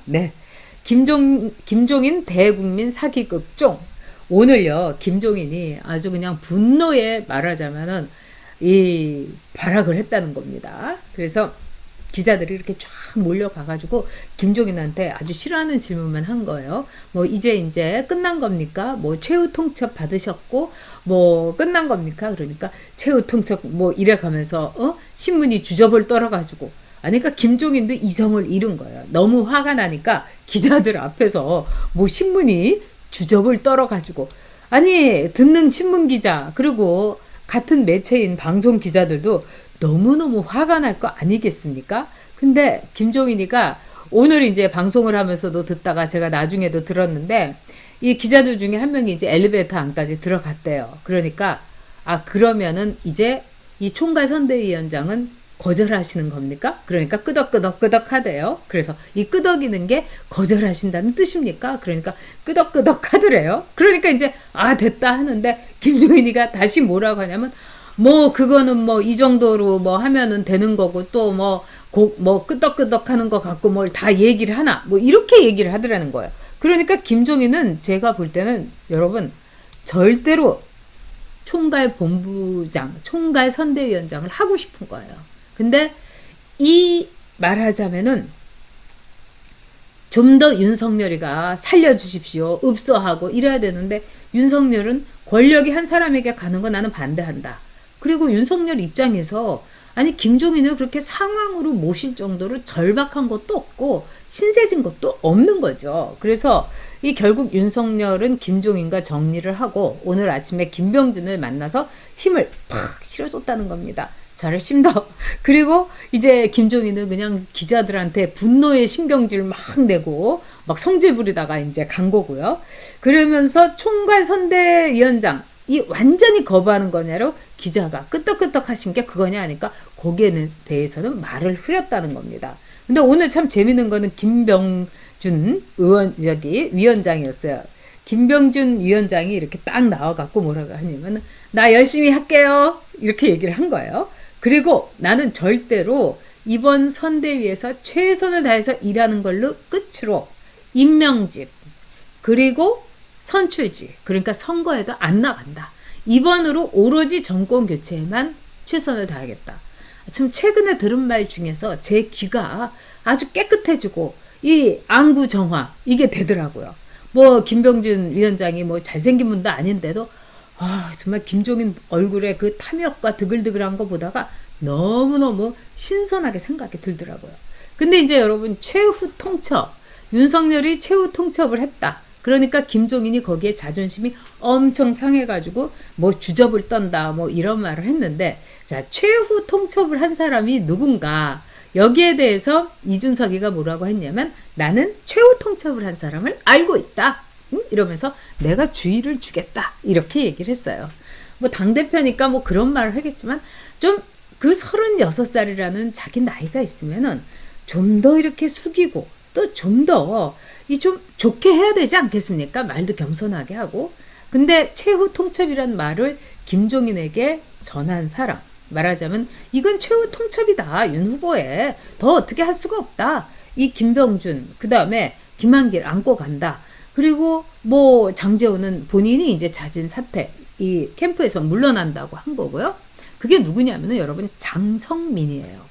네. 김종인 대국민 사기극종. 오늘요, 김종인이 아주 그냥 분노에 말하자면은 이 발악을 했다는 겁니다. 그래서 기자들이 이렇게 쫙 몰려가가지고 김종인한테 아주 싫어하는 질문만 한 거예요. 뭐 이제 끝난 겁니까? 뭐 최후 통첩 받으셨고 뭐 끝난 겁니까? 그러니까 최후 통첩 뭐 이래가면서 신문이 주접을 떨어가지고 아니 그러니까 김종인도 이성을 잃은 거예요. 너무 화가 나니까 기자들 앞에서 뭐 신문이 주접을 떨어가지고 아니 듣는 신문 기자 그리고 같은 매체인 방송 기자들도 너무너무 화가 날 거 아니겠습니까? 근데 김종인이가 오늘 이제 방송을 하면서도 듣다가 제가 나중에도 들었는데 이 기자들 중에 한 명이 이제 엘리베이터 안까지 들어갔대요. 그러니까 그러면은 이제 이 총괄 선대위원장은 거절하시는 겁니까? 그러니까 끄덕끄덕 하대요. 그래서 이 끄덕이는 게 거절하신다는 뜻입니까? 그러니까 끄덕끄덕 하더래요. 그러니까 이제 됐다 하는데 김종인이가 다시 뭐라고 하냐면 뭐 그거는 뭐 이 정도로 뭐 하면은 되는 거고 또 뭐 끄덕끄덕 하는 거 갖고 뭘 다 얘기를 하나 뭐 이렇게 얘기를 하더라는 거예요. 그러니까 김종인은 제가 볼 때는 여러분 절대로 총괄 본부장, 총괄 선대위원장을 하고 싶은 거예요. 근데 이 말하자면은 좀 더 윤석열이가 살려주십시오, 읍소하고 이래야 되는데 윤석열은 권력이 한 사람에게 가는 거 나는 반대한다. 그리고 윤석열 입장에서 아니 김종인을 그렇게 상황으로 모실 정도로 절박한 것도 없고 신세진 것도 없는 거죠. 그래서 이 결국 윤석열은 김종인과 정리를 하고 오늘 아침에 김병준을 만나서 힘을 팍 실어줬다는 겁니다. 저를 심더. 그리고 이제 김종인은 그냥 기자들한테 분노의 신경질 막 내고 막 성질 부리다가 이제 간 거고요. 그러면서 총괄 선대위원장 이 완전히 거부하는 거냐로 기자가 끄떡끄떡 하신 게 그거냐 하니까 거기에 대해서는 말을 흐렸다는 겁니다. 근데 오늘 참 재밌는 거는 김병준 위원장이었어요. 김병준 위원장이 이렇게 딱 나와갖고 뭐라고 하냐면 나 열심히 할게요 이렇게 얘기를 한 거예요. 그리고 나는 절대로 이번 선대위에서 최선을 다해서 일하는 걸로 끝으로 임명직 그리고 선출직 그러니까 선거에도 안 나간다. 이번으로 오로지 정권 교체에만 최선을 다하겠다. 참 최근에 들은 말 중에서 제 귀가 아주 깨끗해지고 이 안구정화 이게 되더라고요. 뭐 김병준 위원장이 뭐 잘생긴 분도 아닌데도 정말 김종인 얼굴에 그 탐욕과 드글드글한 거 보다가 너무너무 신선하게 생각이 들더라고요. 근데 이제 여러분 최후 통첩 윤석열이 최후 통첩을 했다. 그러니까 김종인이 거기에 자존심이 엄청 상해가지고 뭐 주접을 떤다 뭐 이런 말을 했는데 자 최후 통첩을 한 사람이 누군가 여기에 대해서 이준석이가 뭐라고 했냐면 나는 최후 통첩을 한 사람을 알고 있다. 이러면서 내가 주의를 주겠다 이렇게 얘기를 했어요. 뭐 당대표니까 뭐 그런 말을 하겠지만 좀 그 36살이라는 자기 나이가 있으면은 좀 더 이렇게 숙이고 또 좀 더 이 좀 좋게 해야 되지 않겠습니까? 말도 겸손하게 하고. 근데 최후 통첩이란 말을 김종인에게 전한 사람 말하자면 이건 최후 통첩이다. 윤 후보에 더 어떻게 할 수가 없다. 이 김병준 그 다음에 김한길 안고 간다. 그리고 뭐 장제호는 본인이 이제 자진 사퇴 이 캠프에서 물러난다고 한 거고요. 그게 누구냐면은 여러분 장성민이에요.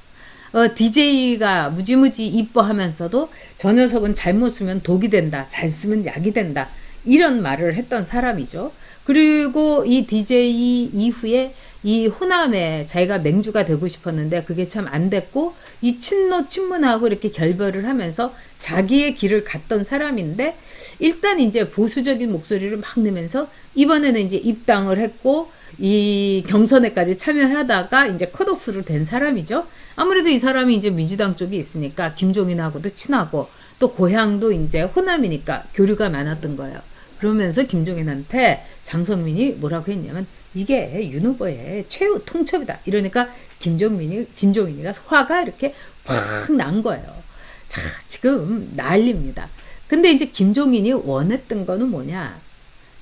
DJ가 무지무지 이뻐하면서도 저 녀석은 잘못 쓰면 독이 된다. 잘 쓰면 약이 된다. 이런 말을 했던 사람이죠. 그리고 이 DJ 이후에 이 호남에 자기가 맹주가 되고 싶었는데 그게 참 안 됐고 이 친문하고 이렇게 결별을 하면서 자기의 길을 갔던 사람인데 일단 이제 보수적인 목소리를 막 내면서 이번에는 이제 입당을 했고 이 경선에까지 참여하다가 이제 컷오프로 된 사람이죠. 아무래도 이 사람이 이제 민주당 쪽에 있으니까 김종인하고도 친하고 또 고향도 이제 호남이니까 교류가 많았던 거예요. 그러면서 김종인한테 장성민이 뭐라고 했냐면 이게 윤 후보의 최후 통첩이다. 이러니까 김종인이가 화가 이렇게 확 난 거예요. 자, 지금 난립니다. 근데 이제 김종인이 원했던 거는 뭐냐?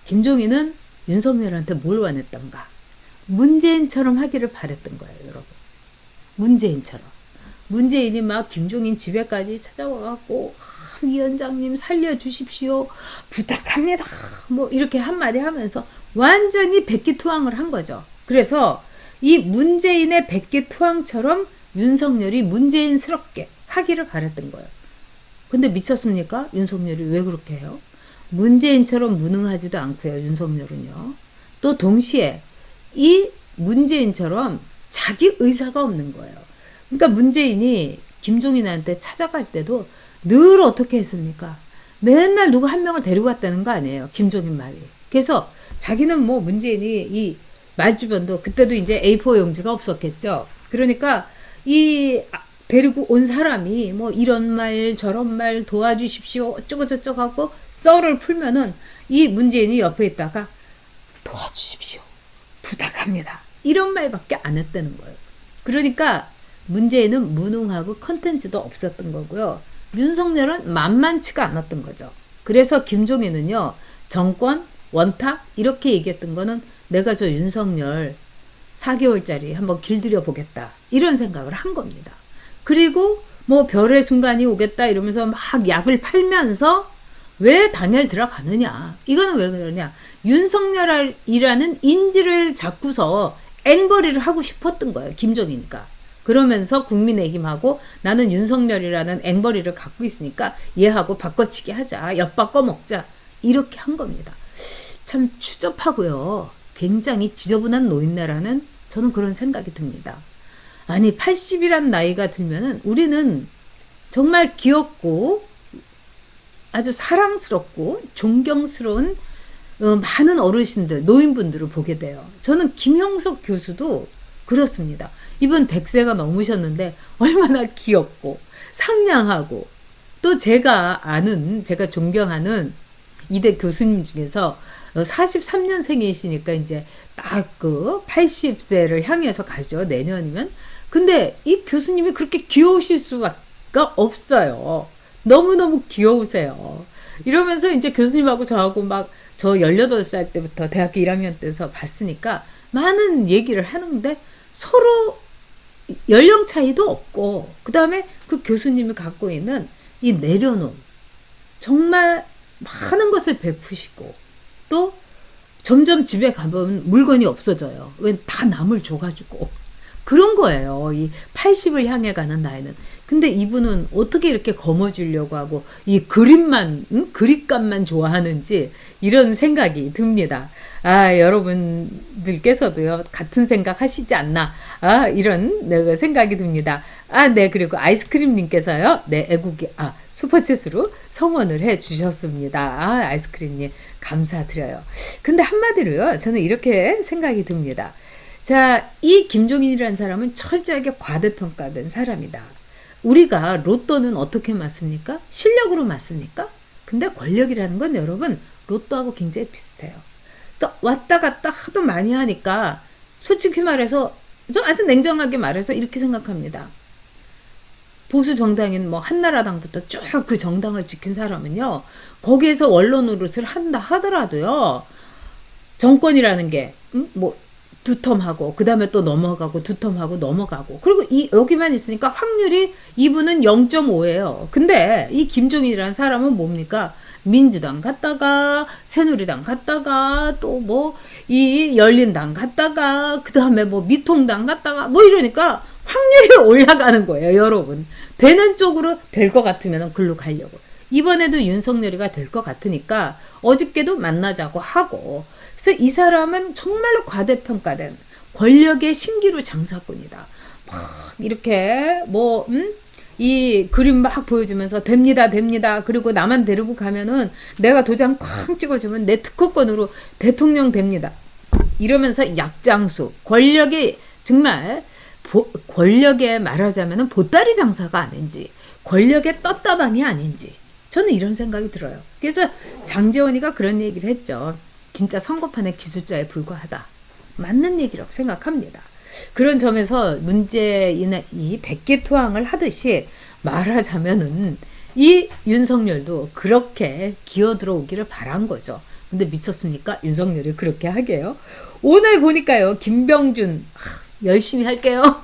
김종인은 윤석열한테 뭘 원했던가? 문재인처럼 하기를 바랬던 거예요, 여러분. 문재인처럼. 문재인이 막 김종인 집에까지 찾아와갖고 위원장님 살려주십시오. 부탁합니다. 뭐 이렇게 한마디 하면서 완전히 백기투항을 한 거죠. 그래서 이 문재인의 백기투항처럼 윤석열이 문재인스럽게 하기를 바랬던 거예요. 근데 미쳤습니까? 윤석열이 왜 그렇게 해요? 문재인처럼 무능하지도 않고요. 윤석열은요. 또 동시에 이 문재인처럼 자기 의사가 없는 거예요. 그러니까 문재인이 김종인한테 찾아갈 때도 늘 어떻게 했습니까? 맨날 누구 한 명을 데리고 왔다는 거 아니에요. 김종인 말이. 그래서 자기는 뭐 문재인이 이 말주변도 그때도 이제 A4 용지가 없었겠죠. 그러니까 이 데리고 온 사람이 뭐 이런 말 저런 말 도와주십시오 어쩌고 저쩌고 하고 썰을 풀면은 이 문재인이 옆에 있다가 도와주십시오 부탁합니다 이런 말밖에 안 했다는 거예요. 그러니까 문재인은 무능하고 컨텐츠도 없었던 거고요. 윤석열은 만만치가 않았던 거죠. 그래서 김종인은요 정권 원탁 이렇게 얘기했던 거는 내가 저 윤석열 4개월짜리 한번 길들여 보겠다 이런 생각을 한 겁니다. 그리고 뭐 별의 순간이 오겠다 이러면서 막 약을 팔면서 왜 당열 들어가느냐. 이거는 왜 그러냐. 윤석열이라는 인지를 잡고서 앵벌이를 하고 싶었던 거예요. 김종이니까. 그러면서 국민의힘하고 나는 윤석열이라는 앵벌이를 갖고 있으니까 얘하고 바꿔치기 하자. 엿바꿔 먹자. 이렇게 한 겁니다. 참 추접하고요. 굉장히 지저분한 노인네라는 저는 그런 생각이 듭니다. 아니 80이란 나이가 들면은 우리는 정말 귀엽고 아주 사랑스럽고 존경스러운 많은 어르신들, 노인분들을 보게 돼요. 저는 김형석 교수도 그렇습니다. 이분 100세가 넘으셨는데 얼마나 귀엽고 상냥하고 또 제가 아는, 제가 존경하는 이대 교수님 중에서 43년생이시니까 이제 딱 그 80세를 향해서 가죠. 내년이면. 근데 이 교수님이 그렇게 귀여우실 수가 없어요. 너무너무 귀여우세요. 이러면서 이제 교수님하고 저하고 막 저 18살 때부터 대학교 1학년 때서 봤으니까 많은 얘기를 하는데 서로 연령 차이도 없고 그 다음에 그 교수님이 갖고 있는 이 내려놓음 정말 많은 것을 베푸시고 또 점점 집에 가면 물건이 없어져요. 왜 다 남을 줘가지고 그런 거예요. 이 80을 향해 가는 나이는. 근데 이분은 어떻게 이렇게 거머쥐려고 하고 이 그림만 그립감만 좋아하는지 이런 생각이 듭니다. 아 여러분들께서도요 같은 생각 하시지 않나 이런 생각이 듭니다. 네 그리고 아이스크림님께서요 네 애국이 슈퍼챗으로 성원을 해 주셨습니다. 아이스크림님 감사드려요. 근데 한마디로요 저는 이렇게 생각이 듭니다. 자, 이 김종인이라는 사람은 철저하게 과대평가된 사람이다. 우리가 로또는 어떻게 맞습니까? 실력으로 맞습니까? 근데 권력이라는 건 여러분 로또하고 굉장히 비슷해요. 또 왔다 갔다 하도 많이 하니까 솔직히 말해서 좀 아주 냉정하게 말해서 이렇게 생각합니다. 보수 정당인 뭐 한나라당부터 쭉 그 정당을 지킨 사람은요. 거기에서 원로 노릇을 한다 하더라도요. 정권이라는 게 뭐 두텀하고 그 다음에 또 넘어가고 두텀하고 넘어가고 그리고 여기만 있으니까 확률이 이분은 0.5예요. 근데 이 김종인이라는 사람은 뭡니까? 민주당 갔다가 새누리당 갔다가 또 뭐 이 열린당 갔다가 그 다음에 뭐 미통당 갔다가 뭐 이러니까 확률이 올라가는 거예요. 여러분 되는 쪽으로 될 것 같으면 글로 가려고. 이번에도 윤석열이가 될 것 같으니까 어저께도 만나자고 하고 그래서 이 사람은 정말로 과대평가된 권력의 신기루 장사꾼이다. 막 이렇게 이 그림 막 보여주면서 됩니다 됩니다 그리고 나만 데리고 가면은 내가 도장 쾅 찍어주면 내 특허권으로 대통령 됩니다 이러면서 약장수 권력의 정말 권력에 말하자면 보따리 장사가 아닌지 권력의 떴다방이 아닌지 저는 이런 생각이 들어요. 그래서 장제원이가 그런 얘기를 했죠. 진짜 선거판의 기술자에 불과하다. 맞는 얘기라고 생각합니다. 그런 점에서 문재인의 이 백기투항을 하듯이 말하자면은 이 윤석열도 그렇게 기어들어오기를 바란 거죠. 근데 미쳤습니까? 윤석열이 그렇게 하게요. 오늘 보니까요. 김병준 열심히 할게요.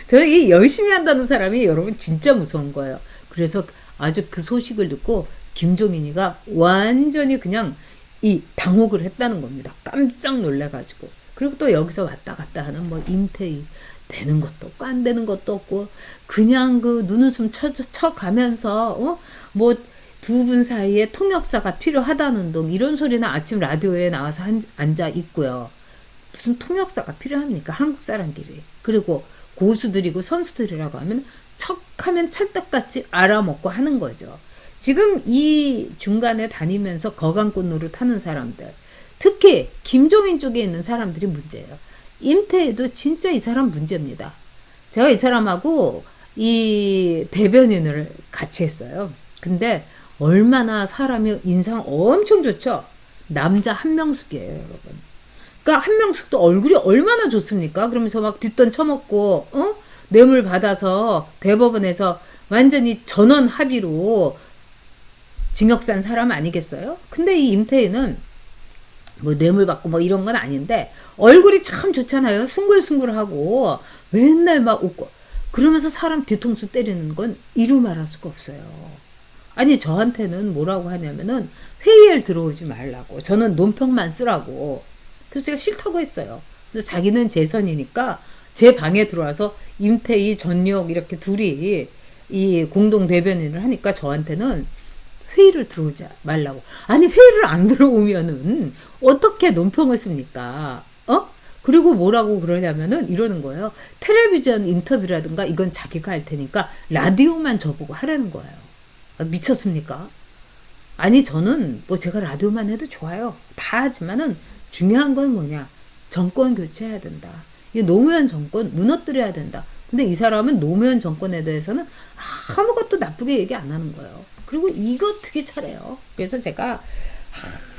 저는 이 열심히 한다는 사람이 여러분 진짜 무서운 거예요. 그래서 아주 그 소식을 듣고 김종인이가 완전히 그냥 이 당혹을 했다는 겁니다. 깜짝 놀래가지고. 그리고 또 여기서 왔다 갔다 하는 뭐 임태희 되는 것도 없고 안 되는 것도 없고 그냥 그 눈웃음 쳐가면서 뭐 두 분 사이에 통역사가 필요하다는 둥 이런 소리는 아침 라디오에 나와서 앉아 있고요. 무슨 통역사가 필요합니까? 한국 사람끼리. 그리고 고수들이고 선수들이라고 하면 척하면 찰떡같이 알아먹고 하는 거죠. 지금 이 중간에 다니면서 거강꽃 노릇하는 사람들, 특히 김종인 쪽에 있는 사람들이 문제예요. 임태희도 진짜 이 사람 문제입니다. 제가 이 사람하고 이 대변인을 같이 했어요. 근데 얼마나 사람이 인상 엄청 좋죠? 남자 한명숙이에요, 여러분. 그러니까 한명숙도 얼굴이 얼마나 좋습니까? 그러면서 막 뒷돈 쳐먹고 뇌물 받아서 대법원에서 완전히 전원 합의로 징역 산 사람 아니겠어요? 근데 이 임태희는 뭐 뇌물 받고 뭐 이런 건 아닌데 얼굴이 참 좋잖아요. 숭글숭글하고 맨날 막 웃고 그러면서 사람 뒤통수 때리는 건 이루 말할 수가 없어요. 아니 저한테는 뭐라고 하냐면은 회의에 들어오지 말라고. 저는 논평만 쓰라고. 그래서 제가 싫다고 했어요. 그래서 자기는 재선이니까 제 방에 들어와서 임태희, 전역 이렇게 둘이 이 공동 대변인을 하니까 저한테는 회의를 들어오지 말라고. 아니 회의를 안 들어오면은 어떻게 논평을 씁니까? 그리고 뭐라고 그러냐면은 이러는 거예요. 텔레비전 인터뷰라든가 이건 자기가 할 테니까 라디오만 저보고 하라는 거예요. 미쳤습니까? 아니 저는 뭐 제가 라디오만 해도 좋아요. 다 하지만은 중요한 건 뭐냐? 정권 교체해야 된다. 이 노무현 정권 무너뜨려야 된다. 근데 이 사람은 노무현 정권에 대해서는 아무것도 나쁘게 얘기 안 하는 거예요. 그리고 이거 되게 잘해요. 그래서 제가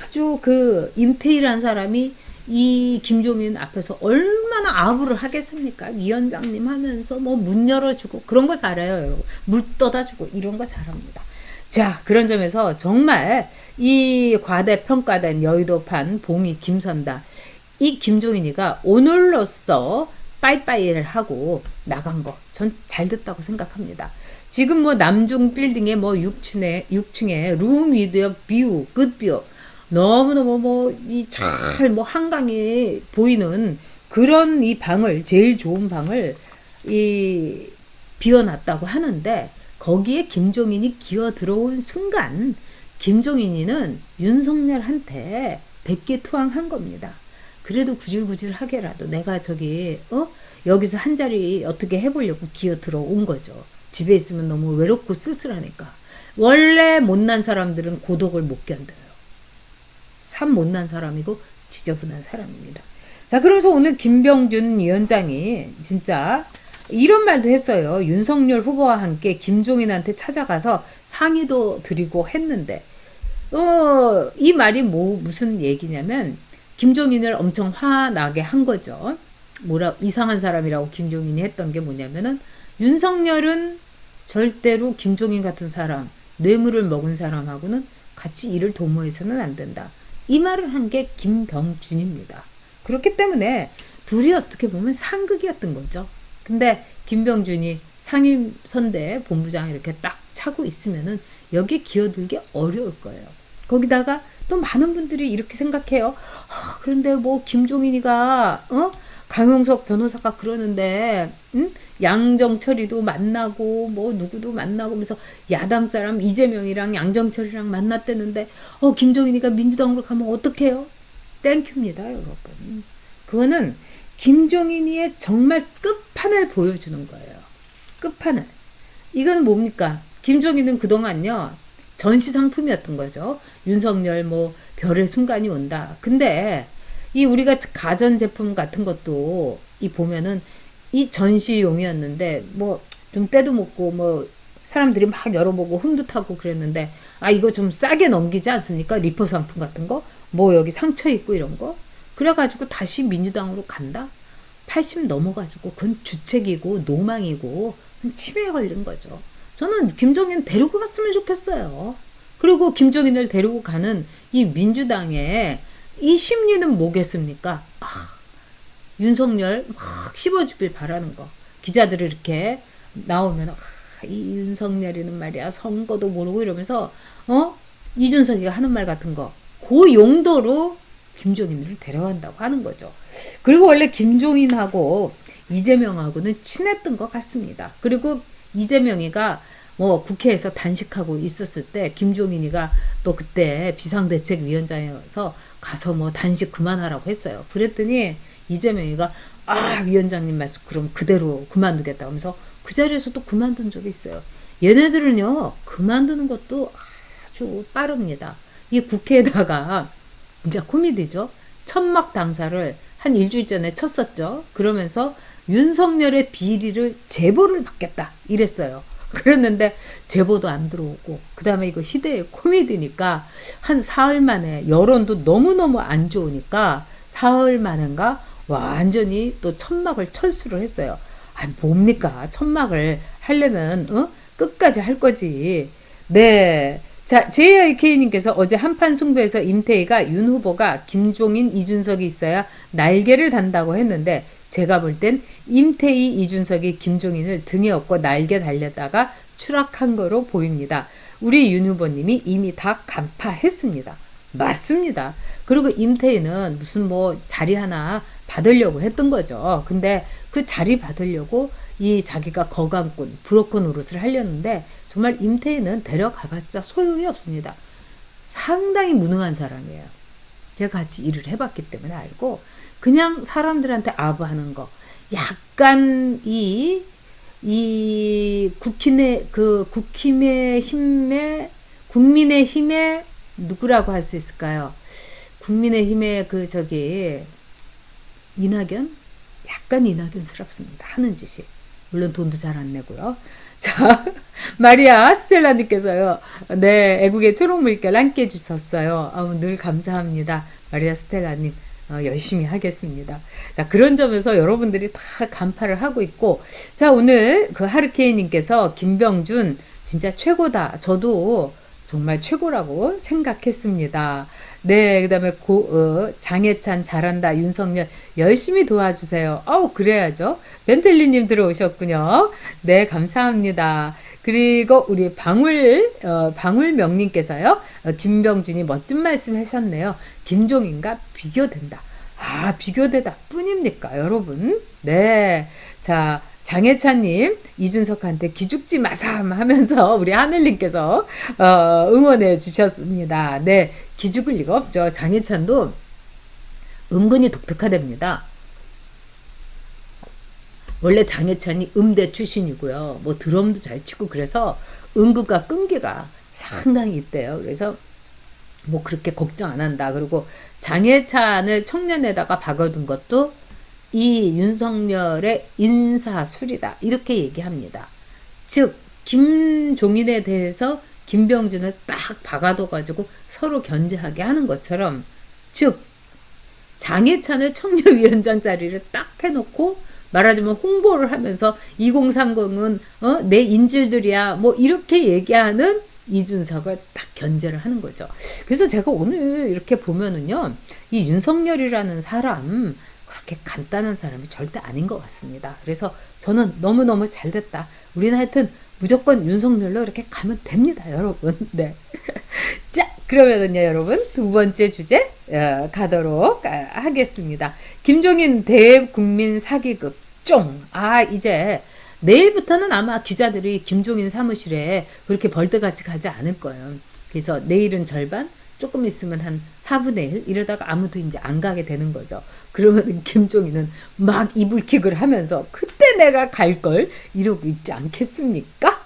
아주 그 임태희라는 사람이 이 김종인 앞에서 얼마나 아부를 하겠습니까? 위원장님 하면서 뭐 문 열어주고 그런 거 잘해요, 여러분. 물 떠다주고 이런 거 잘합니다. 자, 그런 점에서 정말 이 과대평가된 여의도판 봉이 김선다 이 김종인이가 오늘로써 빠이빠이를 하고 나간 거 전 잘 됐다고 생각합니다. 지금 뭐 남중 빌딩의 뭐 6층에 룸 위드 뷰, 굿뷰 너무너무 뭐 이 잘 뭐 한강이 보이는 그런 이 방을 제일 좋은 방을 이 비워놨다고 하는데 거기에 김종인이 기어 들어온 순간 김종인이는 윤석열한테 백기투항한 겁니다. 그래도 구질구질하게라도 내가 저기 여기서 한 자리 어떻게 해보려고 기어 들어온 거죠. 집에 있으면 너무 외롭고 쓸쓸하니까. 원래 못난 사람들은 고독을 못 견뎌요. 참 못난 사람이고 지저분한 사람입니다. 자, 그러면서 오늘 김병준 위원장이 진짜 이런 말도 했어요. 윤석열 후보와 함께 김종인한테 찾아가서 상의도 드리고 했는데 이 말이 무슨 얘기냐면 김종인을 엄청 화나게 한 거죠. 이상한 사람이라고 김종인이 했던 게 뭐냐면은 윤석열은 절대로 김종인 같은 사람, 뇌물을 먹은 사람하고는 같이 일을 도모해서는 안 된다. 이 말을 한 게 김병준입니다. 그렇기 때문에 둘이 어떻게 보면 상극이었던 거죠. 근데 김병준이 상임선대 본부장 이렇게 딱 차고 있으면은 여기에 기어들기 어려울 거예요. 거기다가 또 많은 분들이 이렇게 생각해요. 그런데 뭐 김종인이가 강용석 변호사가 그러는데 양정철이도 만나고 뭐 누구도 만나고 그래서 야당 사람 이재명이랑 양정철이랑 만났대는데 김종인이가 민주당으로 가면 어떡해요? 땡큐입니다, 여러분. 그거는 김종인이의 정말 끝판을 보여주는 거예요. 끝판을. 이건 뭡니까? 김종인은 그동안요. 전시 상품이었던 거죠. 윤석열 뭐 별의 순간이 온다. 근데 이 우리가 가전제품 같은 것도 이 보면은 이 전시용이었는데 뭐 좀 때도 묻고 뭐 사람들이 막 열어보고 흠긋하고 그랬는데 이거 좀 싸게 넘기지 않습니까? 리퍼 상품 같은 거? 뭐 여기 상처 있고 이런 거? 그래가지고 다시 민주당으로 간다? 80 넘어가지고 그건 주책이고 노망이고 치매에 걸린 거죠. 저는 김종인 데리고 갔으면 좋겠어요. 그리고 김종인을 데리고 가는 이 민주당의 이 심리는 뭐겠습니까? 윤석열 막 씹어주길 바라는 거. 기자들이 이렇게 나오면 이 윤석열이는 말이야 선거도 모르고 이러면서 이준석이가 하는 말 같은 거 그 용도로 김종인을 데려간다고 하는 거죠. 그리고 원래 김종인하고 이재명하고는 친했던 것 같습니다. 그리고 이재명이가 뭐 국회에서 단식하고 있었을 때 김종인이가 또 그때 비상대책위원장이어서 가서 뭐 단식 그만하라고 했어요. 그랬더니 이재명이가 위원장님 말씀 그럼 그대로 그만두겠다 하면서 그 자리에서 또 그만둔 적이 있어요. 얘네들은요 그만두는 것도 아주 빠릅니다. 이 국회에다가 진짜 코미디죠. 천막 당사를 한 일주일 전에 쳤었죠. 그러면서 윤석열의 비리를 제보를 받겠다 이랬어요. 그랬는데 제보도 안 들어오고 그 다음에 이거 시대의 코미디니까 한 사흘 만에 여론도 너무너무 안 좋으니까 사흘 만인가 완전히 또 천막을 철수를 했어요. 뭡니까 천막을 하려면 끝까지 할 거지. 네. 자, JIK님께서 어제 한판 승부에서 임태희가 윤 후보가 김종인, 이준석이 있어야 날개를 단다고 했는데 제가 볼 땐 임태희, 이준석이 김종인을 등에 업고 날개 달렸다가 추락한 거로 보입니다. 우리 윤 후보님이 이미 다 간파했습니다. 맞습니다. 그리고 임태희는 무슨 뭐 자리 하나 받으려고 했던 거죠. 근데 그 자리 받으려고 이 자기가 거강꾼, 브로커 노릇을 하려는데 정말 임태희는 데려가봤자 소용이 없습니다. 상당히 무능한 사람이에요. 제가 같이 일을 해봤기 때문에 알고 그냥 사람들한테 아부하는 거 약간 이 국민의 힘의 누구라고 할 수 있을까요? 국민의힘의 이낙연? 약간 이낙연스럽습니다. 하는 짓이. 물론 돈도 잘 안 내고요. 자, 마리아 스텔라님께서요. 네, 애국의 초록 물결 함께 해주셨어요. 늘 감사합니다. 마리아 스텔라님. 열심히 하겠습니다. 자, 그런 점에서 여러분들이 다 간파를 하고 있고, 자, 오늘 그 하르케이님께서 김병준 진짜 최고다. 저도 정말 최고라고 생각했습니다. 네, 그 다음에 장해찬 잘한다. 윤석열 열심히 도와주세요. 그래야죠. 벤틀리님 들어오셨군요. 네, 감사합니다. 그리고 우리 방울명님께서요. 김병준이 멋진 말씀 하셨네요. 김종인과 비교된다. 비교되다 뿐입니까, 여러분? 네. 자, 장혜찬님, 이준석한테 기죽지 마삼 하면서 우리 하늘님께서 응원해 주셨습니다. 네, 기죽을 리가 없죠. 장혜찬도 은근히 독특하답니다. 원래 장혜찬이 음대 출신이고요. 뭐 드럼도 잘 치고 그래서 음극과 끈기가 상당히 있대요. 그래서 뭐 그렇게 걱정 안 한다. 그리고 장혜찬을 청년에다가 박아둔 것도 이 윤석열의 인사술이다. 이렇게 얘기합니다. 즉 김종인에 대해서 김병준을 딱 박아둬가지고 서로 견제하게 하는 것처럼 즉 장혜찬을 청년위원장 자리를 딱 해놓고 말하자면 홍보를 하면서 2030은 내 인질들이야 뭐 이렇게 얘기하는 이준석을 딱 견제를 하는 거죠. 그래서 제가 오늘 이렇게 보면은요, 이 윤석열이라는 사람 그렇게 간단한 사람이 절대 아닌 것 같습니다. 그래서 저는 너무너무 잘 됐다. 우리는 하여튼 무조건 윤석열로 이렇게 가면 됩니다, 여러분. 네. 자, 그러면은요, 여러분, 두 번째 주제 가도록 하겠습니다. 김종인 대국민 사기극 쫑. 이제 내일부터는 아마 기자들이 김종인 사무실에 그렇게 벌떼같이 가지 않을 거예요. 그래서 내일은 절반, 조금 있으면 한 4분의 1 이러다가 아무도 이제 안 가게 되는 거죠. 그러면 김종인은 막 이불킥을 하면서 그때 내가 갈 걸 이러고 있지 않겠습니까?